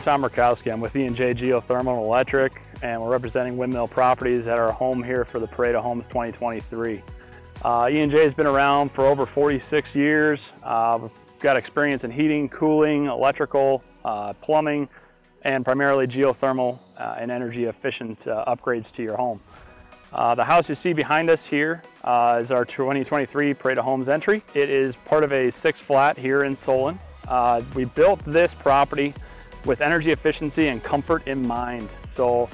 Tom Murkowski. I'm with E&J Geothermal and Electric, and we're representing Windmill Properties at our home here for the Parade of Homes 2023. E&J has been around for over 46 years. We've got experience in heating, cooling, electrical, plumbing, and primarily geothermal and energy efficient upgrades to your home. The house you see behind us here is our 2023 Parade of Homes entry. It is part of a 6-flat here in Solon. We built this property with energy efficiency and comfort in mind. So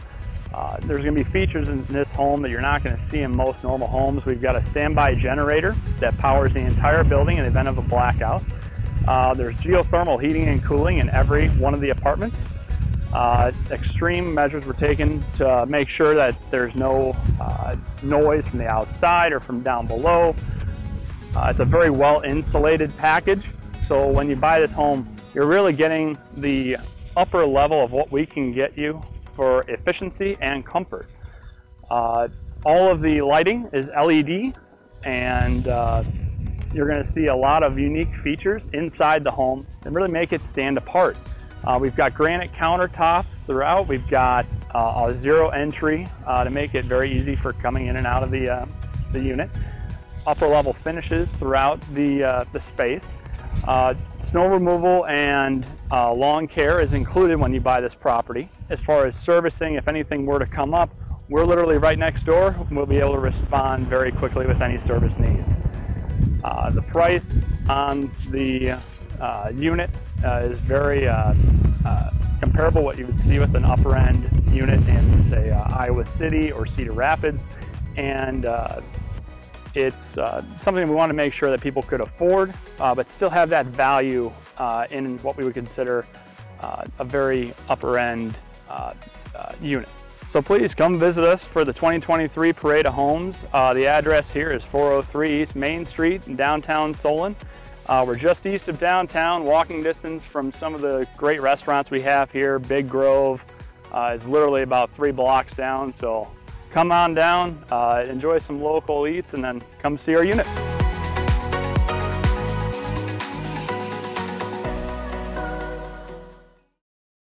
there's going to be features in this home that you're not going to see in most normal homes. We've got a standby generator that powers the entire building in the event of a blackout. There's geothermal heating and cooling in every one of the apartments. Extreme measures were taken to make sure that there's no noise from the outside or from down below. It's a very well insulated package. So when you buy this home, you're really getting the upper level of what we can get you for efficiency and comfort. All of the lighting is LED, and you're going to see a lot of unique features inside the home and really make it stand apart. We've got granite countertops throughout. We've got a zero entry to make it very easy for coming in and out of the unit. Upper level finishes throughout the space. Snow removal and lawn care is included when you buy this property. As far as servicing, if anything were to come up, we're literally right next door. We'll be able to respond very quickly with any service needs. The price on the unit is very comparable to what you would see with an upper end unit in, say, Iowa City or Cedar Rapids, and it's something we want to make sure that people could afford, but still have that value in what we would consider a very upper end unit. So please come visit us for the 2023 Parade of Homes. The address here is 403 East Main Street in downtown Solon. We're just east of downtown, walking distance from some of the great restaurants we have here. Big Grove is literally about 3 blocks down, so come on down, enjoy some local eats, and then come see our unit.